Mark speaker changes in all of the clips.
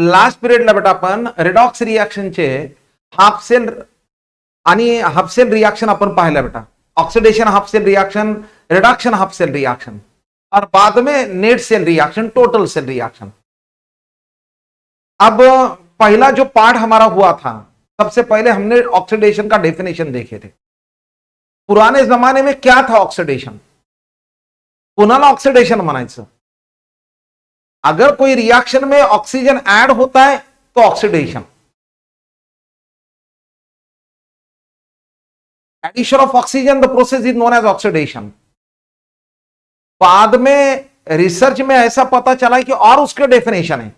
Speaker 1: Last पिरियडला बेटा आपण रेडॉक्स रिएक्शनचे हाफ सेल आणि हाफ सेल रिएक्शन आपण पाहिलं बेटा. Oxidation half cell reaction, reduction half cell reaction और बाद में net cell reaction, total cell reaction. अब पहला जो पार्ट हमारा हुआ था, सबसे पहले हमने ऑक्सीडेशन का डेफिनेशन देखे थे. पुराने जमाने में क्या था ऑक्सीडेशन? पुनः ऑक्सीडेशन म्हणायचं. अगर कोई रिएक्शन में ऑक्सीजन ऐड होता है तो oxidation. Addition of oxygen, the process is known as oxidation. बाद में रिसर्च में ऐसा पता चला कि और उसके डेफिनेशन है.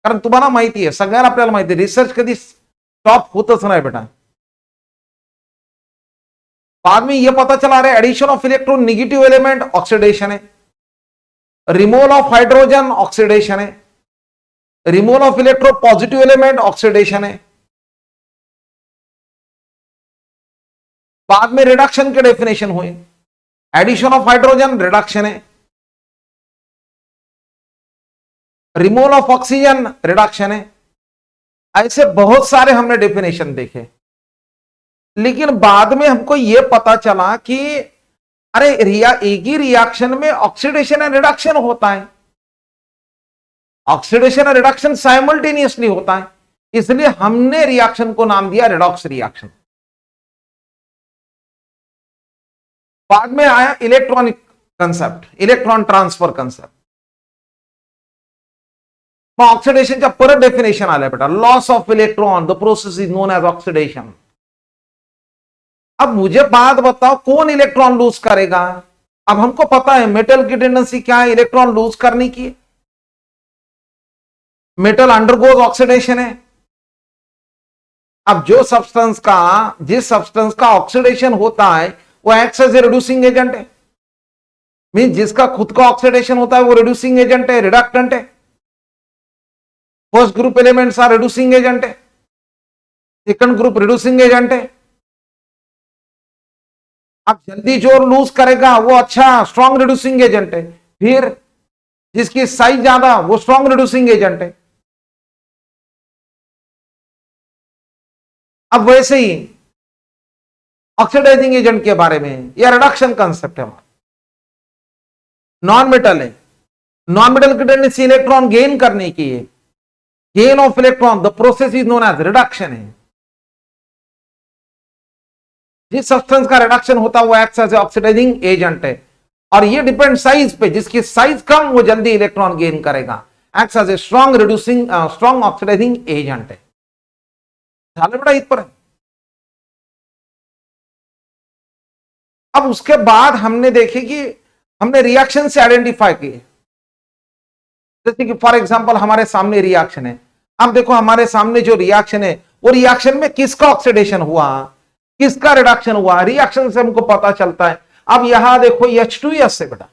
Speaker 1: कारण तुम्हाला माहिती आहे, सगळ्यांना आपल्याला माहिती आहे, रिसर्च कधी स्टॉप होतच नाही बेटा. बाद में यह पता चला रहा है addition of electron negative element oxidation है, रिमूवल ऑफ हाइड्रोजन ऑक्सीडेशन है, removal of electro positive element oxidation है. बाद में रिडक्शन के डेफिनेशन हुए, एडिशन ऑफ हाइड्रोजन रिडक्शन है, रिमूवल ऑफ ऑक्सीजन रिडक्शन है. ऐसे बहुत सारे हमने डेफिनेशन देखे. लेकिन बाद में हमको यह पता चला कि अरे एक ही रिएक्शन में ऑक्सीडेशन एंड रिडक्शन होता है. ऑक्सीडेशन और रिडक्शन साइमल्टेनियसली होता है, इसलिए हमने रिएक्शन को नाम दिया रेडॉक्स रिएक्शन. बाद में आया electronic concept, electron transfer concept. मग ऑक्सिडेशनच्या परत डेफिनेशन आल्या बेटा. Loss of electron, the process is known as oxidation. अब मुझे बात बताओ, कौन इलेक्ट्रॉन लूज करेगा? अब हमको पता है मेटल की टेंडेंसी क्या है, इलेक्ट्रॉन लूज करने की. मेटल अंडरगोज ऑक्सीडेशन है. अब जो सब्सटेंस का, जिस सब्सटेंस का ऑक्सीडेशन होता है वो acts as a reducing agent है. मीन जिसका खुद का ऑक्सीडेशन होता है वो रिड्यूसिंग एजेंट है, रिडक्टेंट है. First group elements are reducing agent है, सेकंड ग्रुप रिड्यूसिंग एजेंट है. अब जल्दी जो लूज करेगा वो अच्छा स्ट्रॉन्ग रिड्यूसिंग एजेंट है. फिर जिसकी साइज ज्यादा वो स्ट्रॉन्ग रिड्यूसिंग एजेंट है. अब वैसे ही ऑक्सीडाइजिंग एजेंट के बारे में यह रिडक्शन कंसेप्ट है. नॉन मेटल है, नॉन मेटल की टेंडेंसी इलेक्ट्रॉन गेन करने की है. Gain of electron, the process is known as reduction है. जिस सब्सटेंस का रिडक्शन होता है वो एक्ट्स एज ऑक्सीडाइजिंग एजेंट है. और ये डिपेंड साइज पे, जिसकी साइज कम वो जल्दी इलेक्ट्रॉन गेन करेगा. Acts as a strong reducing, strong oxidizing agent है. झालं बेटा इथपर्यंत. अब उसके बाद हमने देखे कि हमने रिएक्शन से आइडेंटिफाई किए. जैसे कि फॉर एग्जांपल हमारे सामने रिएक्शन है. अब देखो हमारे सामने जो रिएक्शन है वो रिएक्शन में किसका ऑक्सीडेशन हुआ, किसका रिडक्शन हुआ, रिएक्शन से हमको पता चलता है. अब यहां देखो H2S है बेटा,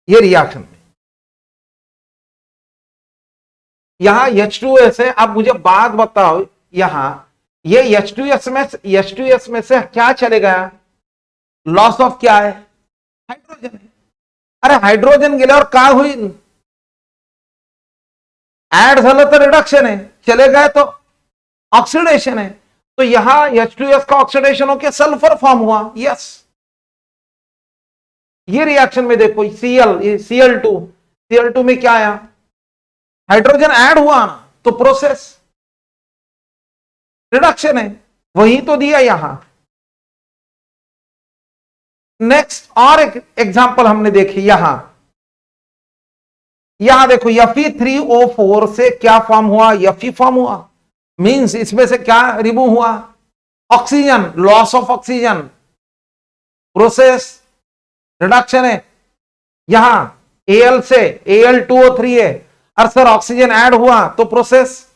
Speaker 1: ये रिएक्शन में यहां H2S है. अब मुझे बात बताओ, यहां ये H2S में से क्या चले गया? लॉस ऑफ क्या है? हाइड्रोजन है. अरे हाइड्रोजन गेल्यावर काय होईल? ऍड झालं तर रिडक्शन है, चले गए तो ऑक्सीडेशन है. तो यहां H2S का ऑक्सीडेशन होकर सल्फर फॉर्म हुआ. यस, ये रिएक्शन में देखो Cl2 में क्या आया? हाइड्रोजन ऐड हुआ ना, तो प्रोसेस रिडक्शन है, वही तो दिया यहां. नेक्स्ट और एक एग्जांपल हमने देखी. यहां देखो Fe3O4 से क्या फॉर्म हुआ? Fe फॉर्म हुआ. मींस इसमें से क्या रिमूव हुआ? Oxygen, loss of oxygen, process reduction है. यहां Al से Al2O3 है. और सर ऑक्सीजन ऐड हुआ तो प्रोसेस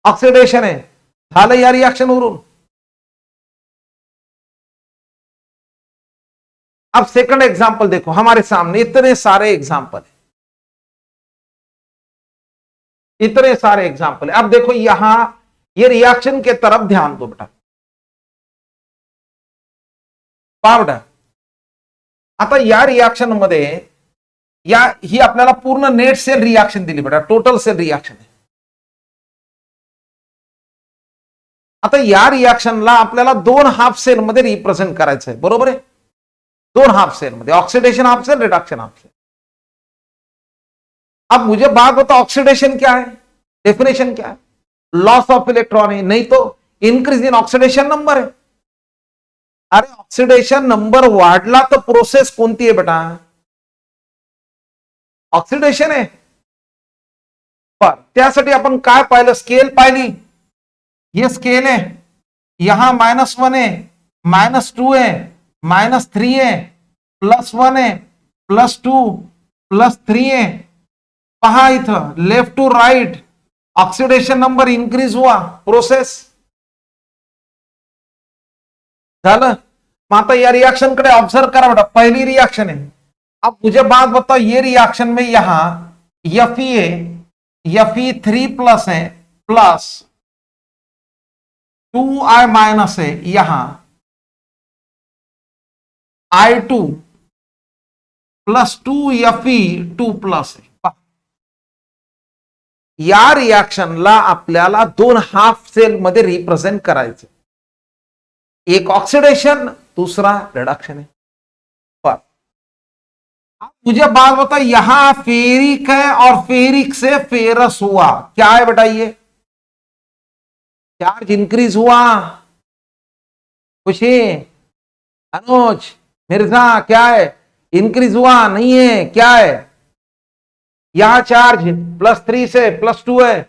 Speaker 1: ऑक्सीडेशन है. झालं या रिएक्शन वरून. अब सेकंड एग्जांपल देखो, हमारे सामने इतने सारे एग्जांपल है, इतने सारे एग्जांपल है. अब देखो यहां ये रिएक्शन के तरफ ध्यान दो बेटा. पावडर. आता या रिएक्शन मध्ये ही आपल्याला पूर्ण नेट सेल रिएक्शन दिली बेटा, टोटल सेल रिएक्शन आहे. आता या रिॲक्शनला आपल्याला 2 हाफ सेल मध्ये रिप्रेझेंट करायचं आहे, बरोबर आहे. 2 हाफ सेल मध्ये, oxidation half cell, reduction half cell. अब मुझे बात बता, ऑक्सीडेशन क्या है, डेफिनेशन क्या है? लॉस ऑफ इलेक्ट्रॉन है, नहीं तो इंक्रीज इन ऑक्सीडेशन नंबर है. अरे ऑक्सिडेशन नंबर वाढला तर प्रोसेस कोणती आहे बेटा? ऑक्सिडेशन आहे. पर त्यासाठी आपण काय पाहिलं, स्केल पाहिली. ये स्केल है, यहां -1 है, -2 है, -3 है, +1 है, +2, +3 है. पहा इथं left to right oxidation number increase हुआ, प्रोसेस झालं. मग आता या रिएक्शन कडे ऑब्जर्व करा बेटा, पहली रिएक्शन है. अब मुझे बात बताओ, ये रिएक्शन में यहां Fe है, Fe3+ है, प्लस 2I- है, यहां I2 +2 Fe2+ है. या रिएक्शनला आपल्याला 2 हाफ सेल मध्ये रिप्रेझेंट करायचं. एक ऑक्सीडेशन, दूसरा रिडक्शन है. पर मुझे बात बता, यहां फेरिक है और फेरिक से फेरस हुआ, क्या है बेटा? ये चार्ज इंक्रीज हुआ. खुशी, अनुज, मिर्जा, क्या है? इंक्रीज हुआ नहीं है, क्या है? यहां चार्ज +3 से +2 है.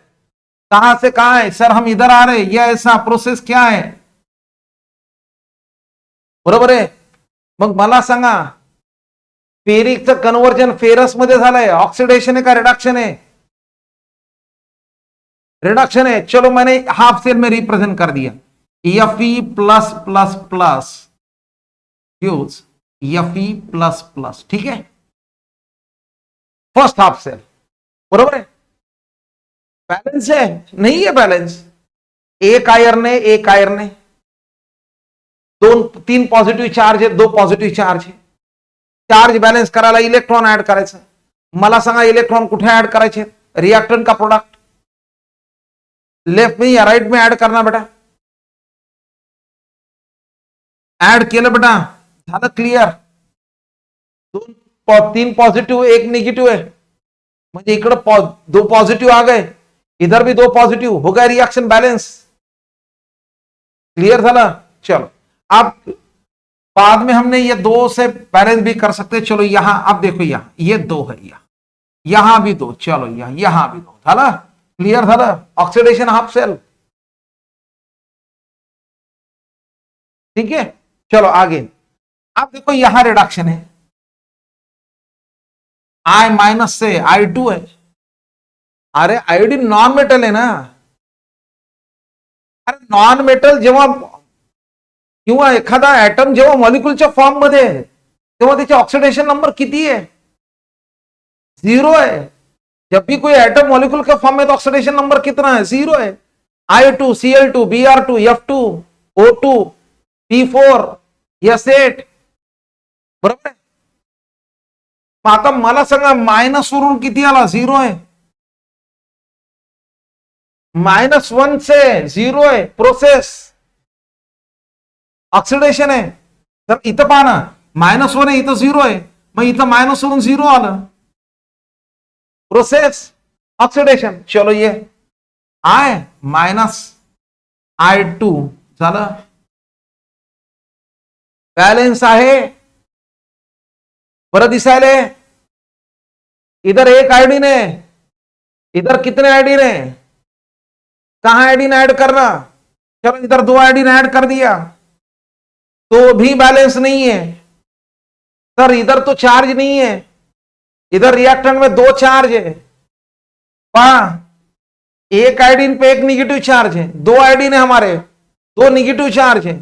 Speaker 1: कहां से कहां है सर? हम इधर आ रहे. यह ऐसा प्रोसेस क्या है? बरोबर आहे. मग मला सांगा, फेरिकचं कन्वर्जन फेरस मध्ये झालंय, ऑक्सिडेशन है का रिडक्शन है? रिडक्शन है. चलो मैंने हाफ सेल में रिप्रेजेंट कर दिया. Fe+++ यूज Fe++, ठीक है, फर्स्ट हाफ सेल. बरोबर है. बैलेंस है? नहीं है बैलेंस. एक आयर्न है, एक आयर्न है, 3 पॉझिटिव्ह चार्ज आहे, 2 पॉझिटिव्ह चार्ज आहे. चार्ज बॅलन्स करायला इलेक्ट्रॉन ऍड करायचं. मला सांगा, इलेक्ट्रॉन कुठे ऍड करायचे? रिएक्टेंट का प्रोडक्ट लेफ्ट में या राइट में ऐड करना बेटा? ऐड केलं बेटा, झालं क्लियर. 3 पॉझिटिव्ह, 1 निगेटिव्ह आहे, म्हणजे इकडे 2 पॉझिटिव्ह आ गए, इधर भी 2 पॉझिटिव्ह, हो गया रिएक्शन बैलेंस. क्लियर झालं. चलो, अब बाद में हमने ये 2 से बैलेंस भी कर सकते. चलो यहां अब देखो, यहां ये 2 है, यहां भी 2, चलो यहां भी 2 झालं. क्लियर झालं. Oxidation half cell. ठीक है, चलो आगे. अब देखो यहां रिडक्शन है, I- से I2 है. अरे आयोडीन नॉन मेटल है ना. अरे नॉन मेटल जेव्हा किंवा एखादा ऍटम जेव्हा मॉलिक्यूलच्या फॉर्म मध्ये आहे, तेव्हा त्याचे ऑक्सिडेशन नंबर किती है? 0 है. जब भी कोई एटम मॉलिक्यूल के फॉर्म में तो ऑक्सीडेशन नंबर कितना है? 0 है. I2, Cl2, Br2, F2, O2, P4, S8. बरोबर आहे. आता मला सांगा, मायनस वरून किती आला? 0 है. -1 से 0 है, प्रोसेस ऑक्सिडेशन है. तर इथं पहा ना, -1 आहे, इथं 0 आहे, मग इथं मायनस वरून 0 आलं, प्रोसेस ऑक्सिडेशन. चलो ये I-I2 झालं. बैलेंस आहे, बरं दिसायले. इधर 1 आयोडीन है, इधर कितने आयोडीन है? कहां आयोडीन ऐड करना? चलो इधर 2 आयोडीन ऐड कर दिया, तो भी बैलेंस नहीं है. सर इधर तो चार्ज नहीं है, इधर रिएक्टेंट में 2 चार्ज है. पहा, 1 आयोडीन पे 1 निगेटिव चार्ज है, 2 आयोडीन है हमारे, 2 निगेटिव चार्ज है.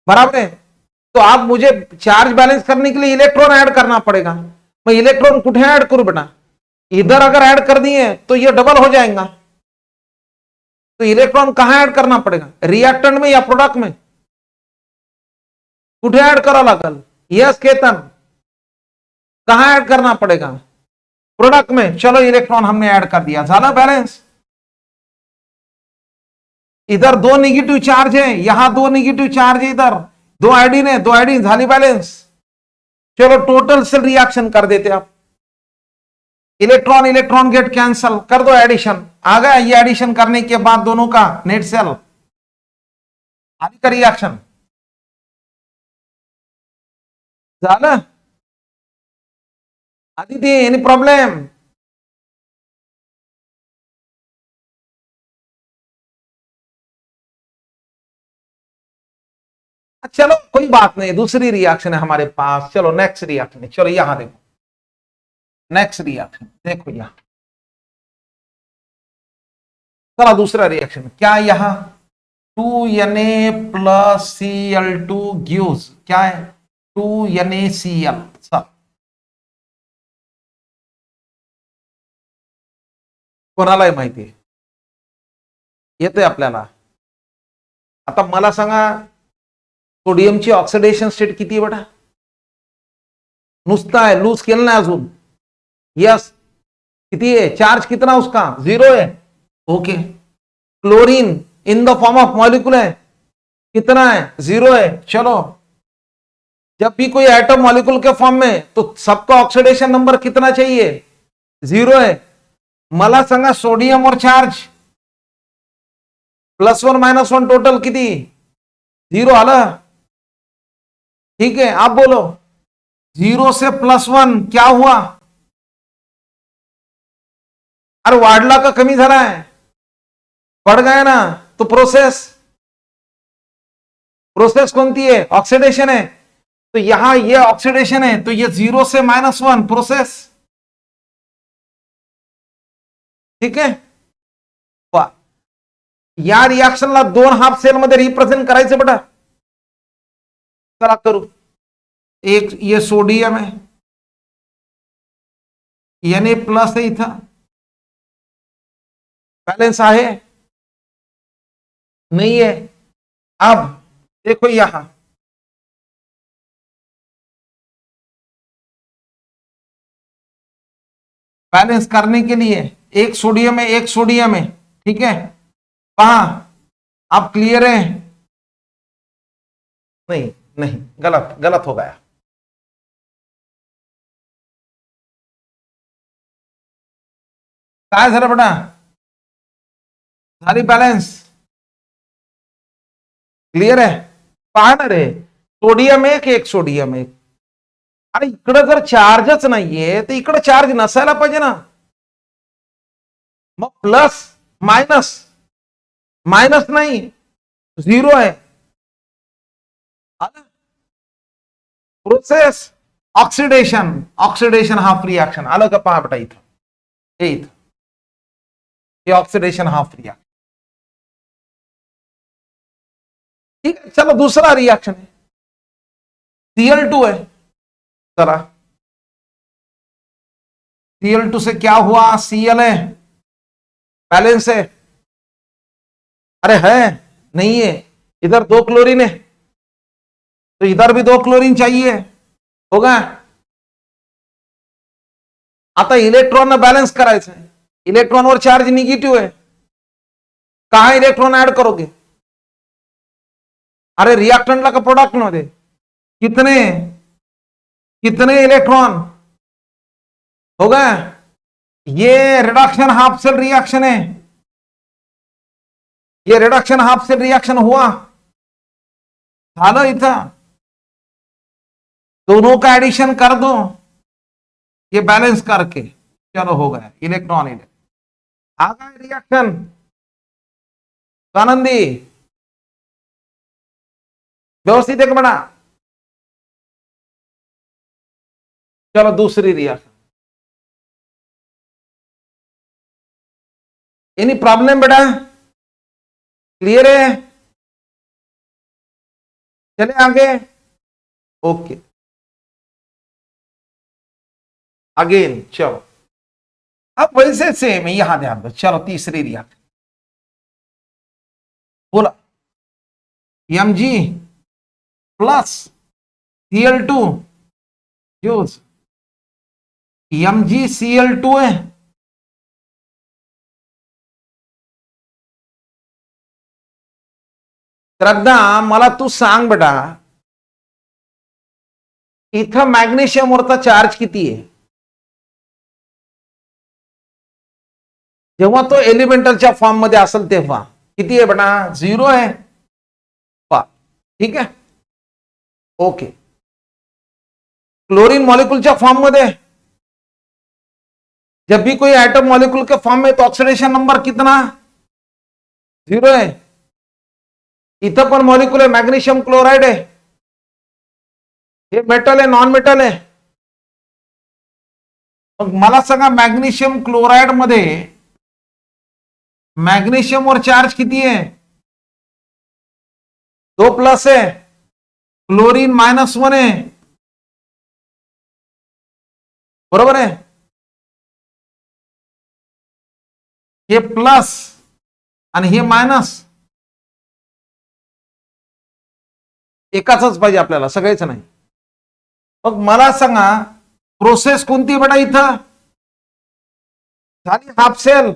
Speaker 1: बराबर है. तो आप मुझे चार्ज बैलेंस करने के लिए इलेक्ट्रॉन ऐड करना पड़ेगा. मैं इलेक्ट्रॉन कुठे ऐड करूं बेटा? इधर अगर ऐड कर दिए तो ये डबल हो जाएगा. तो इलेक्ट्रॉन कहां ऐड करना पड़ेगा? रिएक्टेंट में या प्रोडक्ट में? कुठे ऐड करा लागल? यस केतन, कहां ऐड करना पड़ेगा? प्रोडक्ट में. चलो इलेक्ट्रॉन हमने ऐड कर दिया, झाला बैलेंस. इधर दो निगेटिव चार्ज है, यहां दो निगेटिव चार्ज है, इधर दो आयोडीन है, दो आयोडीन झाली बैलेंस। चलो टोटल सेल रिएक्शन कर देते आप, इलेक्ट्रॉन इलेक्ट्रॉन गेट कैंसल कर दो, एडिशन आ गया। ये एडिशन करने के बाद दोनों का नेट सेल आदि का रिएक्शन झालं। Aditi any problem? चलो कोई बात नहीं, दूसरी रिएक्शन है हमारे पास। चलो नेक्स्ट रिएक्शन, चलो यहां देखो, नेक्स्ट रिएक्शन देखो यहां। चलो दूसरा रिएक्शन क्या है यहां, 2Na+Cl2 गिव्स क्या है, 2NaCl। सब कोणालाही माहिती आहे, येतंय आपल्याला। आता मला सांगा, सोडियमची ऑक्सिडेशन स्टेट किती आहे बेटा? नुसता आहे, लूज केलं नाही अजून। यस, किती है चार्ज, कितना उसका, 0 है। Okay, chlorine in the form of molecule है, कितना है, 0 है। चलो, जब भी कोई एटम मॉलिक्यूल के फॉर्म में, तो सबका ऑक्सीडेशन नंबर कितना चाहिए, 0 है। मला सांगा सोडियम और चार्ज +1 -1 टोटल किती, 0 आलं। ठीक है, आप बोलो 0 से +1 क्या हुआ? अरे वाढला का कमी झाला है? बढ़ गया ना। तो प्रोसेस कोणती है, ऑक्सीडेशन है। तो यहां ये ऑक्सीडेशन है, तो ये 0 से -1 प्रोसेस। ठीक है, या रिएक्शनला 2 हाफ सेल मध्ये रिप्रेझेंट करायचं बेटा। चला करू, एक ये सोडियम है, Na+ है, इथं बैलेंस आहे नहीं है। अब देखो यहां बैलेंस करने के लिए एक सोडियम है, एक सोडियम है। ठीक है, कहा आप क्लियर है? नहीं नहीं, गलत गलत हो गया। काय झालं बेटा, झाली बैलेंस, क्लियर है? पहा ना रे, सोडियम एक सोडियम एक। अरे इकडे जर चार्जच नाहीये, तर इकडे चार्ज नसायला पाहिजे ना। मग प्लस मायनस, मायनस नाही, 0 आहे। Process oxidation, oxidation half reaction आलं का? पहा बेटा इथं, हे इथं ये ऑक्सीडेशन हाफ रिएक्शन। ठीक है, चलो दूसरा रिएक्शन है, Cl2 है। चला, Cl2 से क्या हुआ, Cl है, बैलेंस है। अरे है नहीं है, इधर 2 क्लोरीन है, तो इधर भी 2 क्लोरीन चाहिए, होगा। आता इलेक्ट्रॉन बैलेंस करायचं आहे, इलेक्ट्रॉनवर चार्ज निगेटिव्ह आहे, कहा इलेक्ट्रॉन ऐड करोगे? अरे रिएक्टेंटला का प्रोडक्ट मध्ये, कितने कितने इलेक्ट्रॉन होगा? ये रिडक्शन हाफ सेल रिएक्शन है, ये रिडक्शन हाफ सेल रिएक्शन हुआ, झालं इथं। दोनों का एडिशन कर दो, ये बैलेंस करके, चलो हो गया इलेक्ट्रॉन आ गया रिएक्शन। आनंदी व्यवस्थित एक बना। चलो दूसरी रिएक्शन, एनी प्रॉब्लम बेटा, क्लियर है? चले आगे, ओके अगेन। चलो अब वैसे सेम है, यहां ध्यान दो। चलो तीसरी रिएक्शन, बोला Mg+Cl2 यूज, MgCl2 है, श्रद्धा मला तू सांग बेटा, इथं मॅग्नेशियमवरचा चार्ज किती आहे जेव्हा तो एलिमेंटलच्या फॉर्म मध्ये असेल तेव्हा? किती आहे बेटा? 0 आहे. ठीक है, ओके. क्लोरीन मॉलिक्यूल फॉर्म मध्ये जब भी कोई एटम मॉलिक्यूल के फॉर्म में तो ऑक्सीडेशन नंबर कितना? 0 है. इथं पण मॉलिक्यूल आहे, मॅग्नेशियम क्लोराइड आहे. हे मेटल आहे, नॉन मेटल आहे? मग मला सांगा, मॅग्नेशियम क्लोराइड मध्ये मॅग्नेशियम वर चार्ज किती आहे? 2+ आहे. क्लोरीन -1 आहे, बरोबर आहे. हे प्लस आणि हे मायनस. एकाच पाहिजे आपल्याला, सगळेच नाही. मग मला सांगा, प्रोसेस कोणती बेटा? इथं झाली हाफ सेल.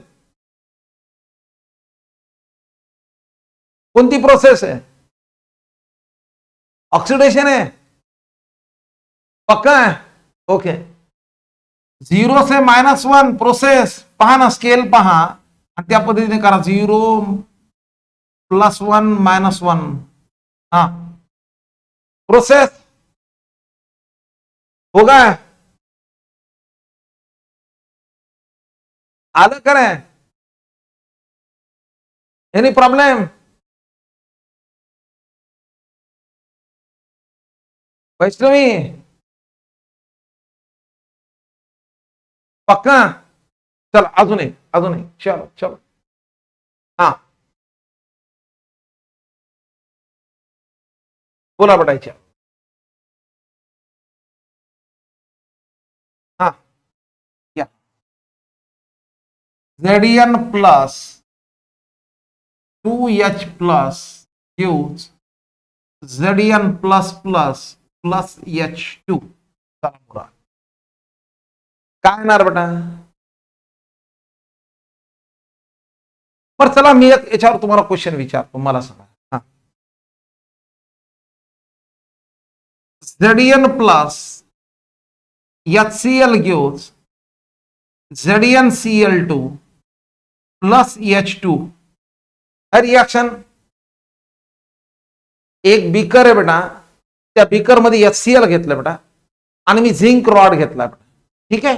Speaker 1: कोणती प्रोसेस आहे? ऑक्सिडेशन आहे, पक्का है? ओके. 0 से -1 प्रोसेस पहा ना, स्केल पहा आणि त्या पद्धतीने करा. 0 + 1 -1. हा प्रोसेस होगा. आलं करें? Any problem? वैष्णवी पक्का? चलो अजून एक. चलो चलो. हा बोला बेटायच्या. हा या Zn + 2H+ gives Zn++ + H2. चला बोला काय येणार बेटा? पर चला मी एक याच्यावर तुम्हाला क्वेश्चन विचारतो, मला सांगा. हा Zn+ HCl gives ZnCl2 + H2. Reaction, एक बीकर आहे बेटा, त्या बीकर मध्ये HCl घेतलं बेटा आणि मी झिंक रॉड घेतला बेटा. ठीक है,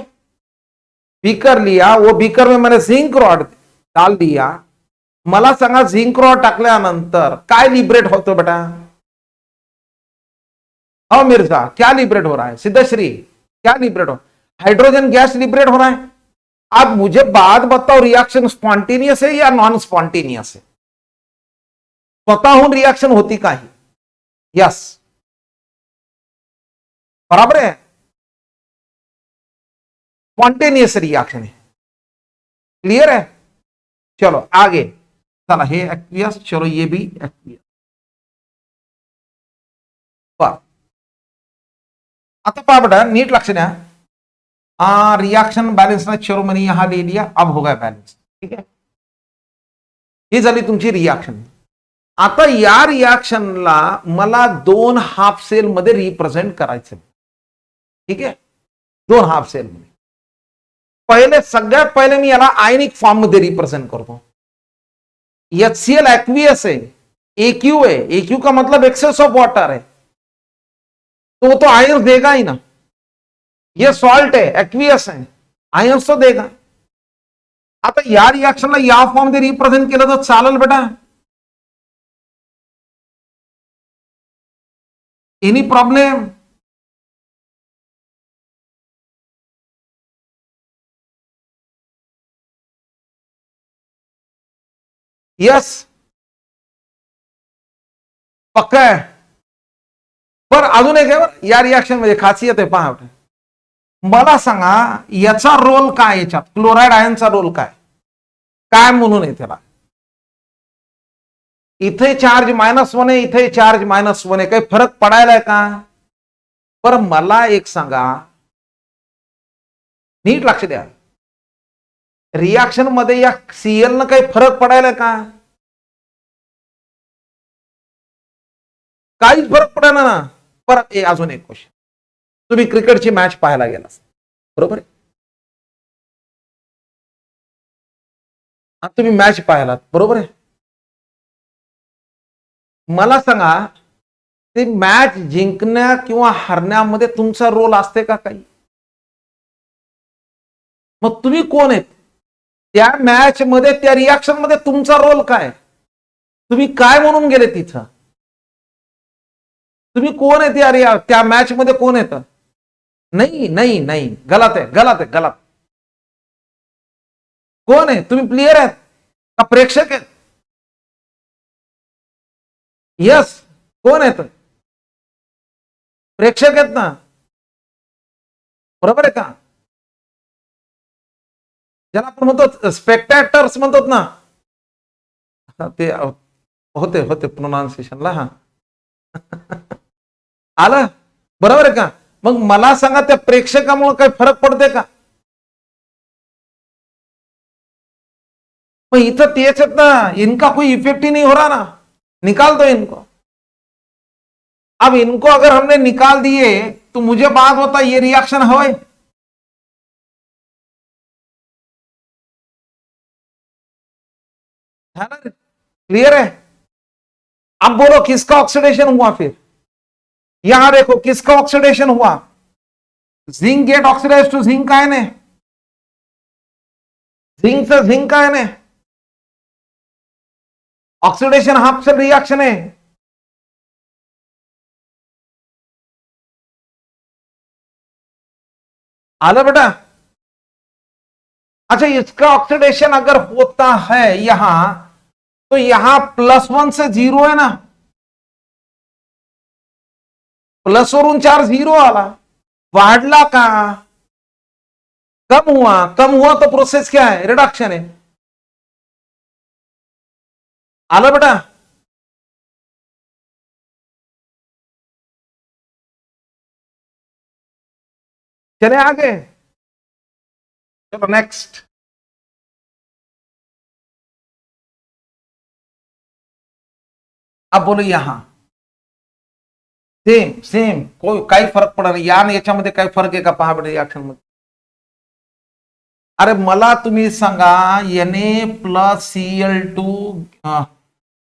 Speaker 1: बीकर लिया, वो बीकर में मैंने झिंक रॉड डाल दिया. मला सांगा, झिंक रॉड टाकल्यानंतर काय लिबरेट होतो बेटा? हाँ मिर्जा, क्या लिबरेट हो रहा है? सिद्धश्री, क्या लिबरेट हो? हाइड्रोजन गैस लिबरेट हो रहा है. अब मुझे बात बताओ, रिएक्शन स्पॉन्टेनियस है या नॉन स्पॉन्टेनियस है? स्वतःहून रिएक्शन होती काही? यस, बराबर है, स्पॉन्टेनियस रिएक्शन है. क्लियर है? चलो आगे. चला हे एक्वियस, चलो ये भी एक्वियस. आता पहा बेटा, नीट लक्ष द्या. रिएक्शन बैलेंस ना, चलो मैंने यहां ले लिया, अब होगा बैलेंस. ठीक है, ही झाली तुमची रिएक्शन. आता या रिएक्शनला मला 2 हाफ सेल मध्ये रिप्रेझेंट करायचं. ठीक आहे, 2 हाफ सेल मध्ये. पहिले, सगळ्यात पहिले मी याला आयनिक फॉर्म मध्ये रिप्रेझेंट करतो. HCl एक्वियस है, AQ है. AQ का मतलब एक्सेस ऑफ वाटर है, तो वो तो आयंस देगा ही ना. ये सॉल्ट है, एक्वियस है, आयंस तो देगा. आता या रिएक्शनला या फॉर्म मध्ये रिप्रेझेंट केलं तर चालेल बेटा? Any problem? यस, पक्का आहे. पर अजून एक आहे या रिएक्शन मध्ये खासियत आहे, पहा. मला सांगा, याचा रोल काय? याच्यात क्लोराइड आयनचा रोल काय काय म्हणून आहे त्याला? इथे चार्ज -1 आहे, इथे चार्ज -1 आहे, काही फरक पडायलाय का? पर मला एक सांगा, नीट लक्ष द्या, रिएक्शन मध्ये या Cl न काही फरक पडायलाय का? काहीच फरक पडेना ना. परत अजून एक क्वेश्चन, तुम्ही क्रिकेटची मॅच पाहायला गेला, बरोबर आहे, तुम्ही मॅच पाहायलात, बरोबर आहे, मला सांगा ते मॅच जिंकण्या किंवा हरण्यामध्ये तुमचा रोल असते का काही? मग तुम्ही कोण आहेत त्या मॅच मध्ये, त्या रिॲक्शन मध्ये तुमचा रोल काय? तुम्ही काय म्हणून गेले तिथं? तुम्ही कोण आहे त्या मॅच मध्ये कोण येतं? नाही नाही नाही, गलत आहे, गलत आहे, गलत. कोण आहे तुम्ही? प्लेयर आहेत का प्रेक्षक आहेत? यस, कोण आहेत? प्रेक्षक आहेत ना, बरोबर आहे का? ज्याला आपण म्हणतो स्पेक्टॅटर्स म्हणतात ना, ते होते होते प्रोनाउन्सिएशनला. हा आलं, बरोबर आहे का? मग मला सांगा त्या प्रेक्षकामुळे काही फरक पडते का? मग इथं तेच आहेत ना, इनका कोई इफेक्ट ही नहीं हो रहा ना, निकाल दो इनको. अब इनको अगर हमने निकाल दिए तो मुझे बात होता ये रिएक्शन हो, है ना? क्लियर है? अब बोलो किसका ऑक्सीडेशन हुआ फिर? यहां देखो किसका ऑक्सीडेशन हुआ? Zinc gets oxidised to zinc ion है, जिंक से जिंक आयन है, ऑक्सीडेशन हाफ सेल रिएक्शन है. आला बेटा? अच्छा, इसका ऑक्सीडेशन अगर होता है यहां, तो यहां +1 से 0 है ना, प्लस वरून चार्ज 0 आला, वाढला का कम हुआ? कम हुआ तो प्रोसेस क्या है? रिडक्शन है. आला बेटा? चले आगे, चलो नेक्स्ट. अब बोलो यहां सेम सेम, कोई काही फरक पडणार नाही. या आणि याच्यामध्ये काही फरक आहे का? पहा बेटा रिएक्शन मध्ये. अरे मला तुम्ही सांगा, Na+Cl2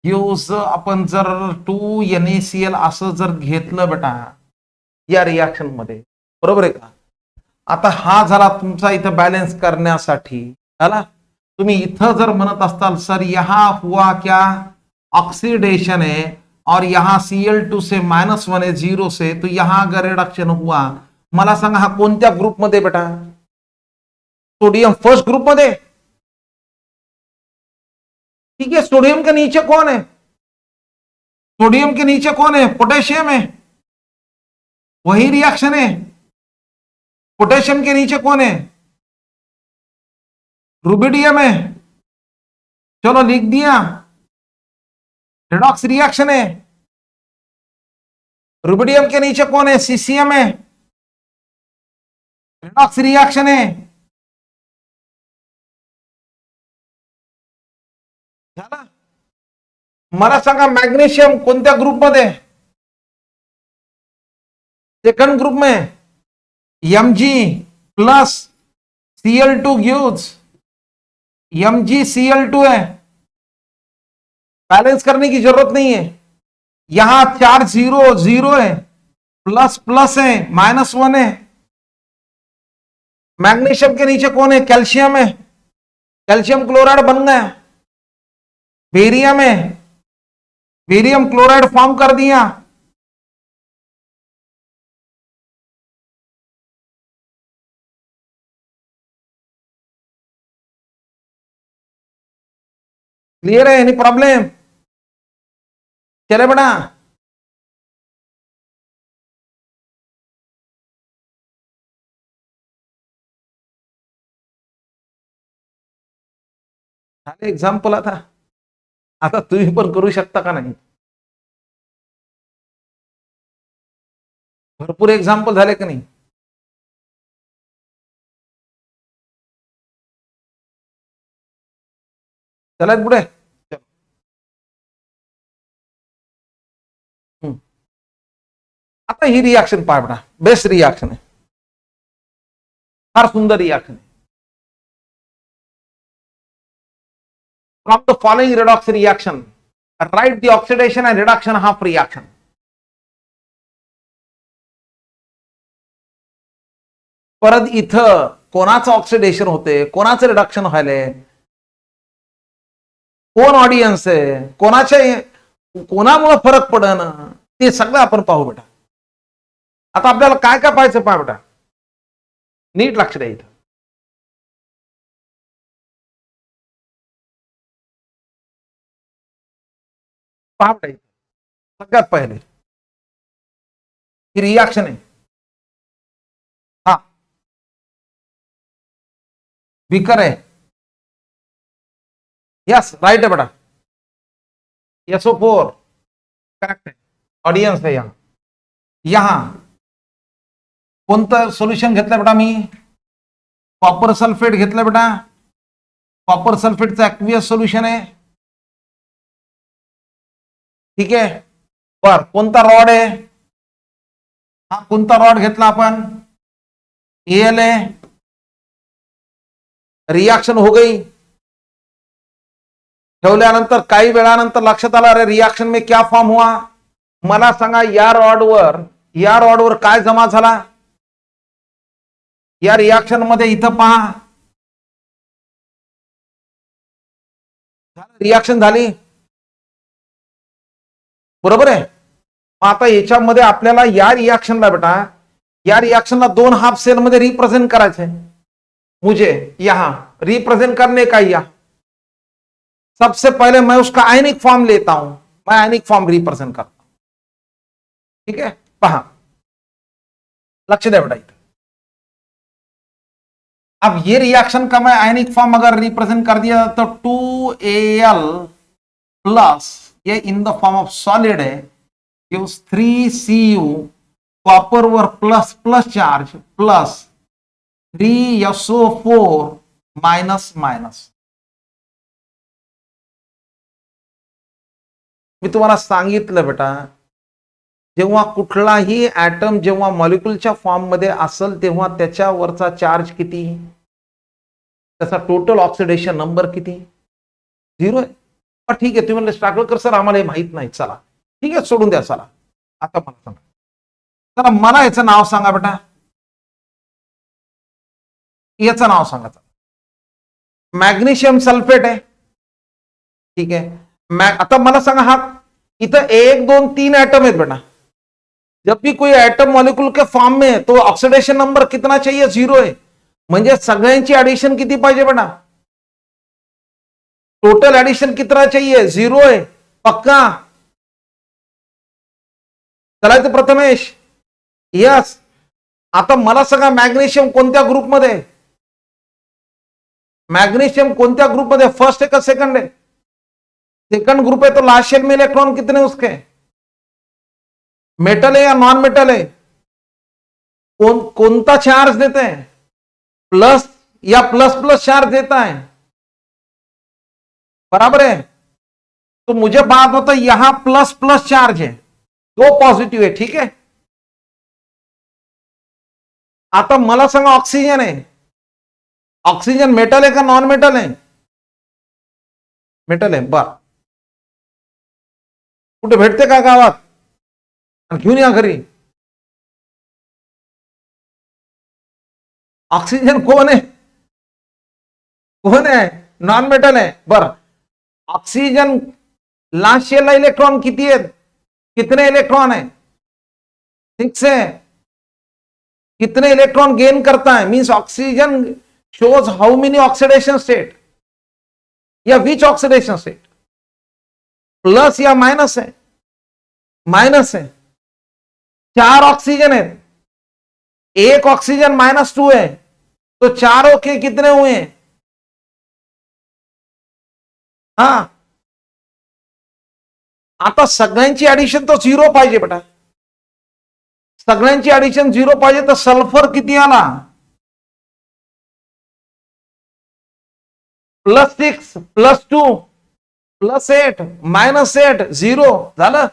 Speaker 1: गिव्स, आपण जर 2NaCl असं जर घेतलं बेटा या रिएक्शन मध्ये, बरोबर आहे का? आता हा झाला तुमचा इथं बॅलन्स करण्यासाठी झाला. तुम्ही इथं जर म्हणत असताल सर यहां हुआ क्या, ऑक्सीडेशन है, और यहां Cl2 से -1 है 0 से, तो यहां अगर रिडक्शन हुआ, मला सांगा हा कोणत्या ग्रुप मध्ये बेटा? सोडियम फर्स्ट ग्रुप मध्ये. ठीक है, सोडियम के नीचे कौन है? सोडियम के नीचे कौन है? पोटेशियम है, वही रिएक्शन है. पोटेशियम के नीचे कौन है? रुबिडियम है. चलो लिख दिया, रिडॉक्स रिएक्शन है. रुबिडियम के नीचे कौन है? सीसीएम है, रिडॉक्स रिएक्शन है. झाला. मला सांगा मॅग्नेशियम कोणत्या ग्रुप मध्ये? सेकंड ग्रुप में. Mg+Cl2 गिव्स MgCl2 है, बैलेंस करने की जरूरत नहीं है. यहां चार्ज 0 0 है, प्लस प्लस है, -1 है. मैग्नीशियम के नीचे कौन है? कैल्शियम है, कैल्शियम क्लोराइड बन गया. बेरियम है, बेरियम क्लोराइड फॉर्म कर दिया. क्लियर है? Any problem? चले बेटा. एग्जाम्पल आता तुम्ही पण करू शकता का नाही? भरपूर एक्झाम्पल झाले का नाही? चला पुढे. आता ही रिॲक्शन पहा बेटा, बेस्ट रिॲक्शन आहे, फार सुंदर रिॲक्शन आहे. From the following redox reaction write the oxidation and reduction half reaction. परत इथं कोणाचं ऑक्सिडेशन होते, कोणाचं रिडक्शन व्हायलंय, कोण ऑडियन्स आहे, कोणामुळे फरक पडन, ते सगळं आपण पाहू बेटा. आता आपल्याला काय काय पाहायचं पहा बेटा, नीट लक्ष द्या. इथं पहा बेटा, इथं सगळ्यात पहिले ही रिॲक्शन आहे. हा बीकर आहे, यस राइट है बेटा, SO4 करेक्ट है, ऑडियन्स है. यहां कोणतं सोल्युशन घेतलं बेटा मी, कॉपर सल्फेट घेतलं बेटा. कॉपर सल्फेटचं ॲक्वियस सोल्युशन आहे, ठीक आहे. बर कोणता रॉड आहे, हा कोणता रॉड घेतला आपण, Al आहे. रिॲक्शन हो गई. ठेवल्यानंतर काही वेळानंतर लक्षात आलं, अरे रिॲक्शन में क्या फॉर्म हुआ. मला सांगा या रॉडवर काय जमा झाला, या रिॲक्शन मध्ये इथं पहा, रिॲक्शन झाली, बरोबर आहे. आता याच्यामध्ये आपल्याला या रिॲक्शनला बेटा, या रिॲक्शनला दोन हाफ सेल मध्ये रिप्रेझेंट करायचे. मुझे यहां रिप्रेजेंट करने का, या सबसे पहले मैं उसका आयनिक फॉर्म लेता हूं, मैं आयनिक फॉर्म रिप्रेजेंट करता हूं, ठीक है. पहा लक्ष द्या बेटा इथं. अब ये रिएक्शन का मैं आयनिक फॉर्म अगर रिप्रेजेंट कर दिया तो 2Al प्लस, ये in the form of solid है, गिव्स 3Cu, कॉपर वर plus plus charge, plus 3SO4 minus minus. मी तुम्हाला सांगितलं बेटा, जेव्हा कुठलाही ऍटम जेव्हा मॉलिक्युलच्या फॉर्म मध्ये असेल तेव्हा त्याच्यावरचा चार्ज किती, त्याचा टोटल ऑक्सिडेशन नंबर किती, 0 आहे. ठीक आहे, तुम्ही म्हणले स्ट्रगल सर आम्हाला हे माहित नाही, चला ठीक आहे सोडून द्या. चला आता मला सांगा, चला मला याचं नाव सांगा बेटा, याचं नाव सांगा. मॅग्नेशियम सल्फेट आहे, ठीक आहे. आता मला सांगा, हा इथं 1 2 3 एटम आहेत बेटा. जब भी कोई एटम मॉलिक्यूल के फॉर्म में है तो ऑक्सीडेशन नंबर कितना चाहिए, 0 है. म्हणजे सगळ्यांची ऍडिशन किती पाहिजे बेटा, टोटल ऍडिशन कितना चाहिए, 0 है पक्का. चलायचं प्रथमेश, यस. आता मला सांगा मॅग्नेशियम कोणत्या ग्रुपमध्ये, मैग्नीशियम कोणत्या ग्रुप मध्ये, फर्स्ट है का सेकंड है, सेकंड ग्रुप है. तो लास्ट शेल में इलेक्ट्रॉन कितने उसके, मेटल है या नॉन मेटल है, कोणता चार्ज देते हैं, प्लस या प्लस प्लस चार्ज देता है, बराबर है. तो मुझे बात होता है यहां प्लस प्लस चार्ज है, 2 पॉजिटिव है, ठीक है. आता मला सांगा ऑक्सिजन है, ऑक्सिजन मेटल है का नॉन मेटल है, मेटल है. बर कुठे भेटते का गावात, घेऊन या घरी. ऑक्सिजन कौन है, कौन है, नॉन मेटल है. बर ऑक्सीजन लास्ट शेल इलेक्ट्रॉन किती है, कितने इलेक्ट्रॉन है, 6 है. कितने इलेक्ट्रॉन गेन करता है, मींस ऑक्सीजन शोज हाउ मेनी ऑक्सीडेशन स्टेट या विच ऑक्सीडेशन स्टेट, प्लस या माइनस है, माइनस है. 4 ऑक्सीजन है, 1 ऑक्सीजन -2 है, तो चारों के कितने हुए हैं, हा. आता सगळ्यांची ऍडिशन तो 0 पाहिजे बेटा, सगळ्यांची ऍडिशन 0 पाहिजे. तर सल्फर किती आला, +6 +2 +8 -8 0 झालं.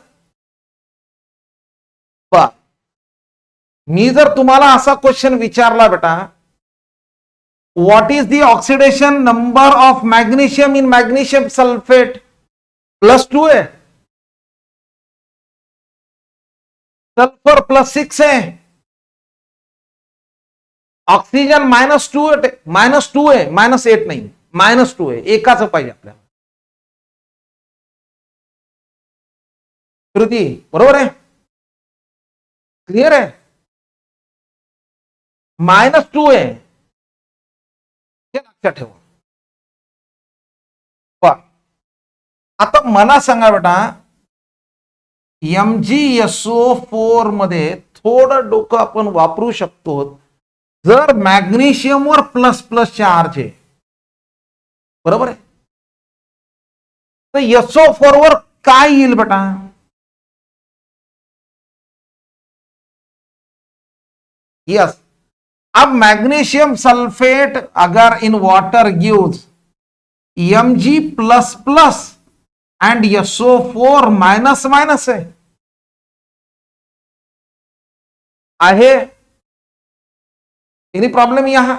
Speaker 1: मी जर तुम्हाला असा क्वेश्चन विचारला बेटा, what is the oxidation number of magnesium in magnesium sulphate, +2 है, सल्फर +6 है, ऑक्सिजन -2 है, -8 नहीं, -2 है, एकाच पाहिजे आपल्याला. श्रुती बरोबर आहे, क्लिअर आहे, -2 आहे, हे लक्षात ठेवा. आता मला सांगा बेटा, MgSO4 मध्ये थोडं डोकं आपण वापरू शकतो. जर मॅग्नेशियमवर ++ चार्ज आहे, बरोबर आहे, तर SO4 वर काय येईल बेटा? यस. अब मैग्नीशियम सल्फेट अगर in water gives Mg++ end SO4 minus आहे. एनी प्रॉब्लेम यहां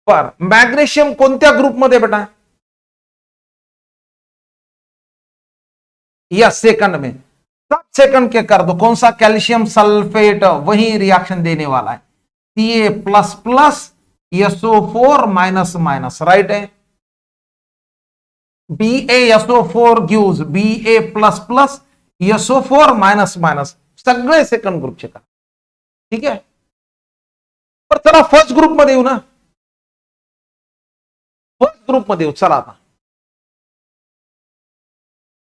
Speaker 1: पर? मॅग्नेशियम कोणत्या ग्रुप मध्ये बेटा? यस, सेकंड में. सब सेकंड के कर दो. कौन सा? कैल्शियम सल्फेट, वही रिएक्शन देने वाला है. Ca++ SO4 माइनस, राइट है. BaSO4 gives Ba++ SO4 minus, सगळे सेकंड ग्रुपचे का. ठीक आहे. पर चला फर्स्ट ग्रुप मध्ये येऊ ना. फर्स्ट ग्रुप मध्ये येऊ. चला आता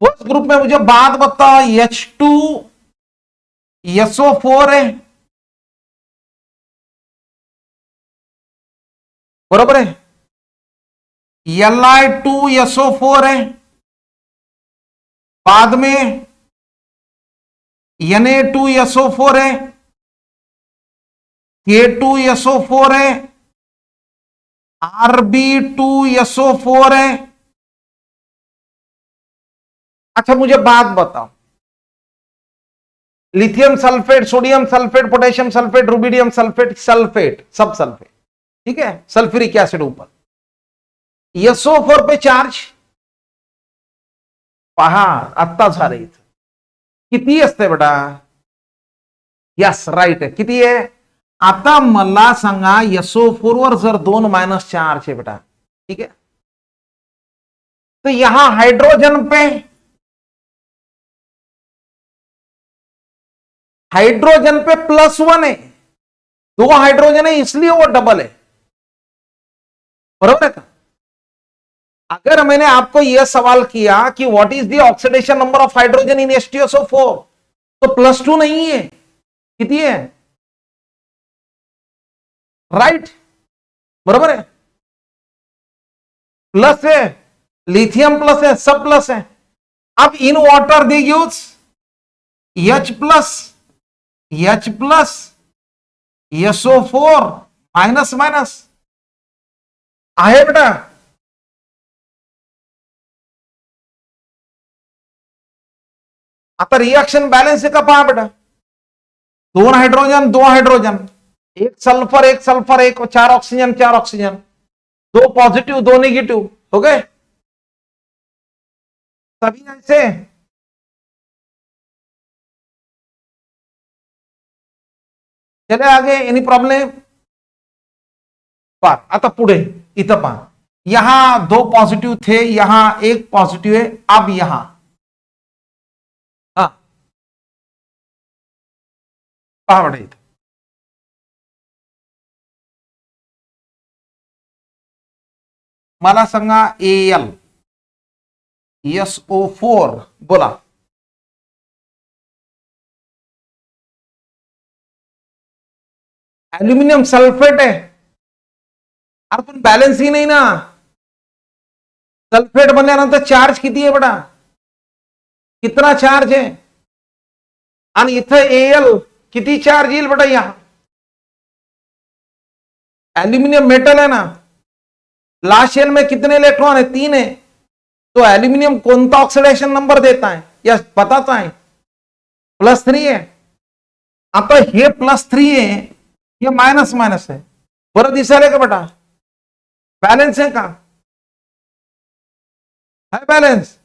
Speaker 1: फर्स्ट ग्रुप में मुझे बात बताओ. H2SO4 है, बरोबर है. Li2SO4 है, बाद में Na2SO4 है, K2SO4 है, Rb2SO4 है. अच्छा मुझे बात बताओ, lithium sulphate, sodium sulphate, potassium sulphate, rubidium sulphate, सब सल्फेट, ठीक है, सल्फ्यूरिक एसिड ऊपर. SO4 पे चार्ज पहा, आत्ता झालं इथं. किती असते बेटा? यस, राईट आहे. किती आहे? आता मला सांगा, SO4 वर जर 2 माइनस चार्ज है बेटा, ठीक है, तो यहां हाइड्रोजन पे +1 है. 2 हाइड्रोजन है, इसलिए वो डबल है, बरोबर है का? अगर मैंने आपको यह सवाल किया कि what is the oxidation number of hydrogen in H2SO4, तो +2 नहीं है. किती है? राइट, बरोबर है. प्लस है, लिथियम प्लस है, सब प्लस है. अब in water they gives H+, SO4 minus आहे बेटा. आता रिएक्शन बैलेंस है का पहा बेटा. 2 hydrogen, 2 hydrogen, 1 sulphur, 1 sulphur, 1, 4 oxygen, 4 oxygen, 2 positive, 2 negative हो गए. सभी ऐसे. चले आगे. Any problem? आता पुढे इथं पहा, यहां 2 पॉजिटिव थे, यहां 1 पॉजिटिव है. अब यहां पहा बेटा, इथं मला सांगा, AlSO4 बोला. एल्युमिनियम सल्फेट है. अरे पण बॅलन्स ही नाही ना. सल्फेट बनल्यानंतर चार्ज किती आहे बेटा? कितना चार्ज है? आणि इथं Al किती चार्ज येईल बेटा? यहां एल्यूमिनियम मेटल है ना, लास्ट शेल में कितने इलेक्ट्रॉन है? 3 है. तो एल्यूमिनियम कौन सा ऑक्सीडेशन नंबर देता है या बताता है? +3 है. आता हे +3 आहे, हे मायनस मायनस आहे, बरं दिसायला का बेटा? बैलेंस है कहां? है बैलेंस?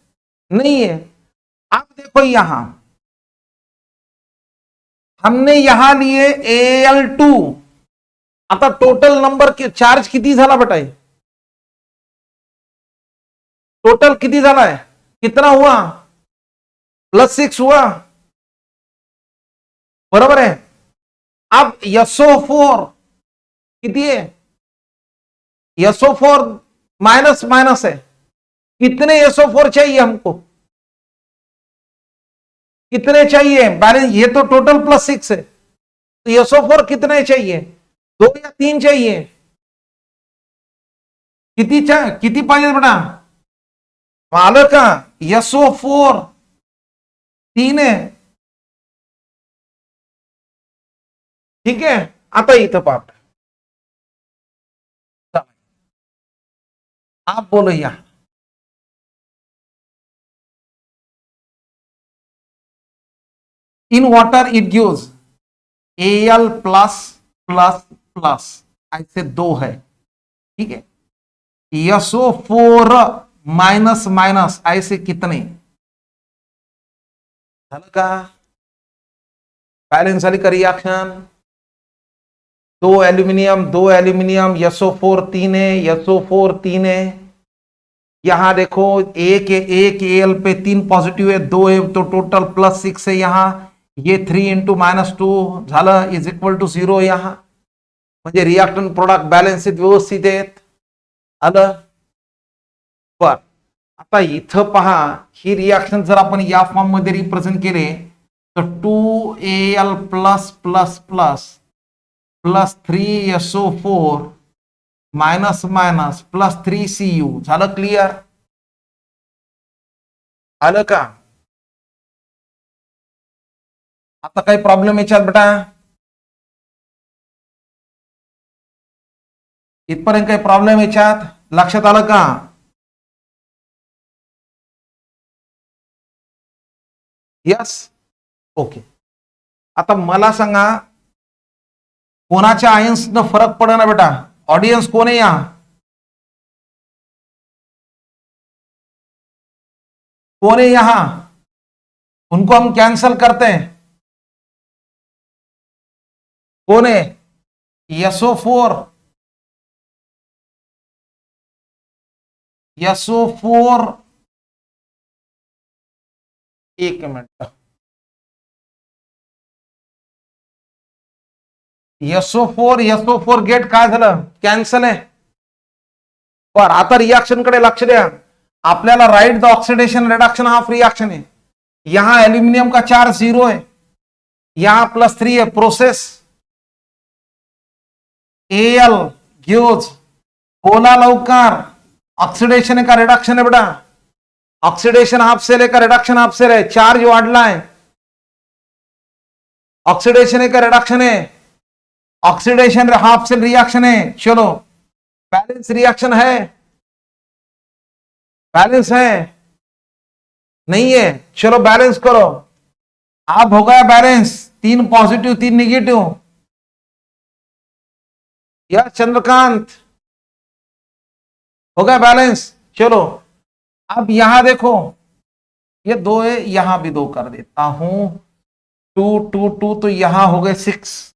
Speaker 1: नहीं है। अब देखो यहां हमने यहां लिए Al2, आता टोटल नंबर के चार्ज किती झाला बेटा? टोटल किती झाला है, कितना हुआ? +6 हुआ, बराबर है। अब SO4 कितनी है? SO4 माइनस माइनस है, कितने SO4 चाहिए हमको? कितने चाहिए बैलेंस? ये तो टोटल +6 है, तो SO4 कितने चाहिए? 2 या 3 चाहिए? किती पाहिजे बेटा? आलं का? SO4 3 है, ठीक है। आता इथं पाठ आप बोलो या in water it gives Al plus plus plus, ऐसे 2 है, ठीक है। SO4 माइनस माइनस, ऐसे कितने? झालं का? बैलेंस झाली का रिएक्शन? 2 एल्यूमिनियम SO4 3 है, SO4 3 है। यहां देखो एक Al पे 3 पॉजिटिव है, 2 है, तो टोटल +6 है यहां। ये 3 × -2 झालं इज इक्वल टू 0 यहां, म्हणजे रिएक्टंट प्रोडक्ट बॅलन्सित व्यवस्थित आहेत, आलं? बर, आता इथं पहा, ही रिएक्शन जर आपण या फॉर्म मध्ये रिप्रेझेंट केले तर 2Al plus plus plus plus 3SO4 minus minus plus 3Cu झालं क्लिअर? आलं का? आता काही प्रॉब्लेम याच्यात बेटा? इथपर्यंत काही प्रॉब्लेम याच्यात लक्षात आलं का? Yes, okay. आता मला सांगा, कोणाच्या आयन्सनं फरक पडे ना बेटा? ऑडियन्स कोण है यहां? कौन है यहां? उनको हम कैंसल करते हैं। कौन है? SO4 एक मिनट, SO4 गेट काय झालं? कॅन्सल आहे। पर आता रिएक्शन कडे लक्ष द्या, आपल्याला right the oxidation reduction half reaction है। यहां एल्यूमिनियम का चार्ज 0 है, यहां +3 है, प्रोसेस Al गिव्स, बोला लवकर, ऑक्सिडेशन है का रिडक्शन है बेटा? ऑक्सिडेशन हाफ सेल है का रिडक्शन हाफ सेल है? चार्ज वाढलाय, ऑक्सिडेशन है का रिडक्शन है? ऑक्सीडेशन हाफ सेल रिएक्शन है, चलो बैलेंस रिएक्शन है, बैलेंस है नहीं है? चलो बैलेंस करो, आप हो गया बैलेंस, 3 पॉजिटिव 3 निगेटिव। या चंद्रकांत हो गया बैलेंस? चलो अब यहां देखो, ये 2 है, यहां भी 2 कर देता हूं, 2 2 2, तो यहां हो गए 6,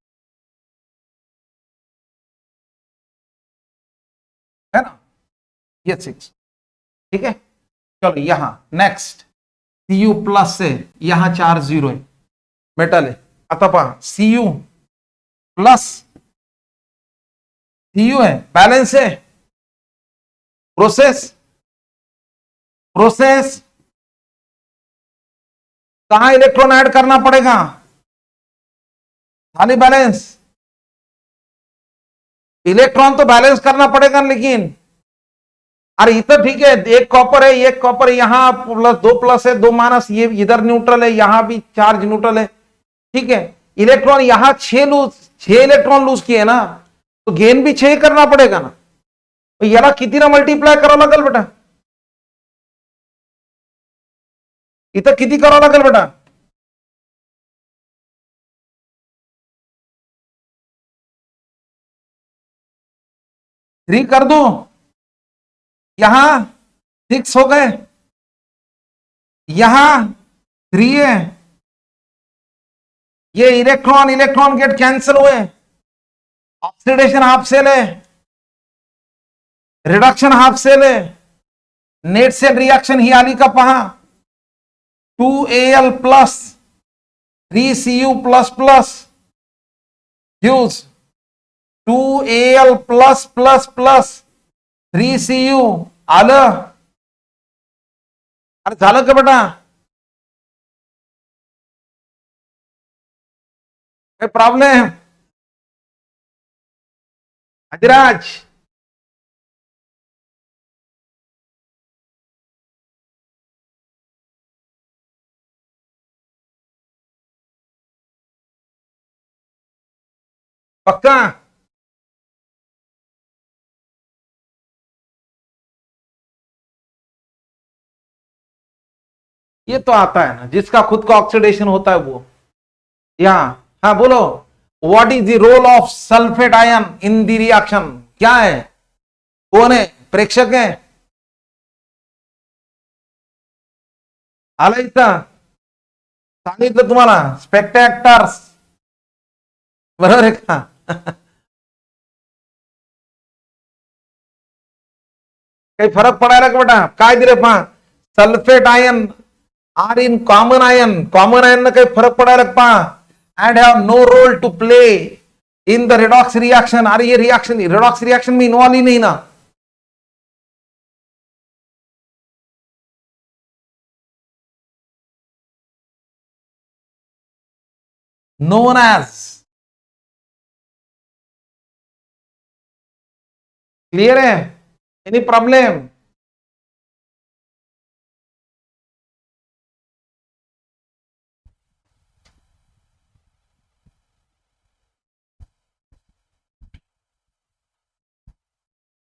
Speaker 1: है ना? ये 6, ठीक है। चलो यहां नेक्स्ट Cu प्लस से यहां चार्ज 0 है, मेटल है। आता पहा Cu प्लस Cu है, बैलेंस है, प्रोसेस प्रोसेस कहां इलेक्ट्रॉन ऐड करना पड़ेगा? खाली बैलेंस, इलेक्ट्रॉन तो बैलेंस करना पड़ेगा, लेकिन अरे इधर ठीक है, एक कॉपर है, एक कॉपर, यहां +2 है, 2 माइनस, ये इधर न्यूट्रल है, यहां भी चार्ज न्यूट्रल है, ठीक है। इलेक्ट्रॉन यहां 6 इलेक्ट्रॉन लूज किए ना, तो गेन भी 6 करना पड़ेगा ना, तो याला किती ना मल्टीप्लाय करावं लागेल बेटा? इथं किती करावं लागेल बेटा? 3 कर दूं, यहां 6 हो गए, यहां 3 है, ये इलेक्ट्रॉन इलेक्ट्रॉन गेट कैंसिल हुए, ऑक्सीडेशन हाफ सेल है, रिडक्शन हाफ सेल है, नेट सेल रिएक्शन ही आली का पहा 2Al plus 3Cu plus plus use 2Al plus plus plus 3Cu आलं. अरे झालं का बेटा, काय प्रॉब्लेम अधिराज? पक्का? ये तो आता है ना, जिसका खुद का ऑक्सीडेशन होता है वो. यहाँ हाँ बोलो, what is the role of sulphate ion in the reaction? क्या है, कौन है, प्रेक्षक है, आलं इथं, सांगितलं तुम्हाला, स्पेक्टॅक्टर्स, बरोबर आहे का? काही फरक पडायला का बेटा? काय दिले पहा, sulphate ion are in common ion, common ion काही फरक पडायला का पहा, and have no role to play in the redox reaction. अरे ये रिएक्शन, redox रिएक्शन में इन्वॉल्व ही नहीं ना. known as, क्लियर है, एनी प्रॉब्लम?